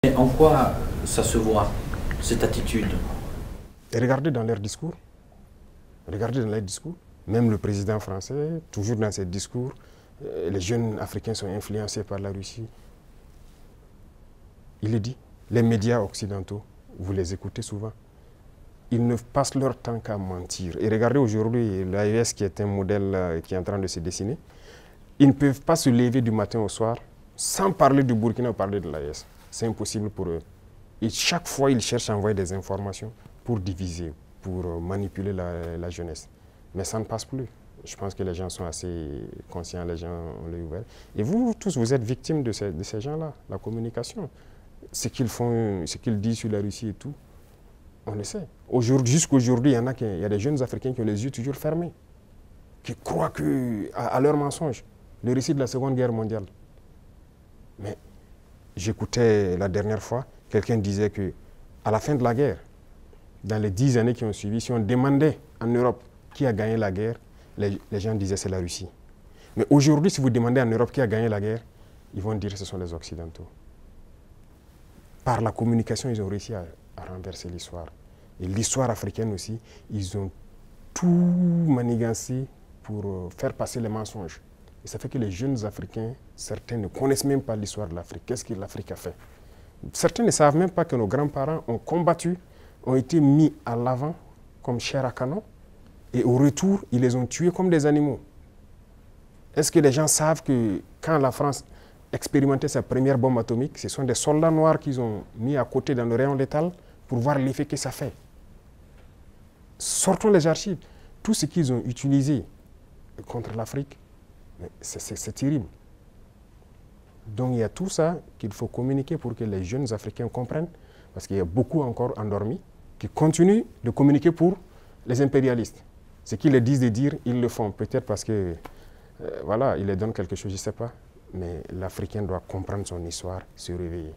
Et en quoi ça se voit, cette attitude? Et regardez dans leurs discours. Regardez dans les discours. Même le président français, toujours dans ses discours, les jeunes Africains sont influencés par la Russie. Il le dit. Les médias occidentaux, vous les écoutez souvent. Ils ne passent leur temps qu'à mentir. Et regardez aujourd'hui l'AES qui est un modèle qui est en train de se dessiner. Ils ne peuvent pas se lever du matin au soir sans parler du Burkina ou parler de l'AES. C'est impossible pour eux. Et chaque fois, ils cherchent à envoyer des informations pour diviser, pour manipuler la jeunesse. Mais ça ne passe plus. Je pense que les gens sont assez conscients, les gens ont l'œil ouvert. Et vous tous, vous êtes victimes de ces gens-là, la communication. Ce qu'ils font, ce qu'ils disent sur la Russie et tout, on le sait. Jusqu'à aujourd'hui, il y a des jeunes Africains qui ont les yeux toujours fermés, qui croient à leurs mensonges, le récit de la Seconde Guerre mondiale. Mais j'écoutais la dernière fois, quelqu'un disait qu'à la fin de la guerre, dans les 10 années qui ont suivi, si on demandait en Europe qui a gagné la guerre, les gens disaient c'est la Russie. Mais aujourd'hui, si vous demandez en Europe qui a gagné la guerre, ils vont dire que ce sont les Occidentaux. Par la communication, ils ont réussi à renverser l'histoire. Et l'histoire africaine aussi, ils ont tout manigancé pour faire passer les mensonges. Et ça fait que les jeunes Africains, certains ne connaissent même pas l'histoire de l'Afrique. Qu'est-ce que l'Afrique a fait? Certains ne savent même pas que nos grands-parents ont combattu, ont été mis à l'avant comme chair à canon. Et au retour, ils les ont tués comme des animaux. Est-ce que les gens savent que quand la France expérimentait sa première bombe atomique, ce sont des soldats noirs qu'ils ont mis à côté dans le rayon létal pour voir l'effet que ça fait? Sortons les archives. Tout ce qu'ils ont utilisé contre l'Afrique, c'est terrible. Donc il y a tout ça qu'il faut communiquer pour que les jeunes Africains comprennent, parce qu'il y a beaucoup encore endormis qui continuent de communiquer pour les impérialistes. Ce qu'ils les disent de dire, ils le font. Peut-être parce que, voilà, ils les donnent quelque chose, je ne sais pas. Mais l'Africain doit comprendre son histoire, se réveiller.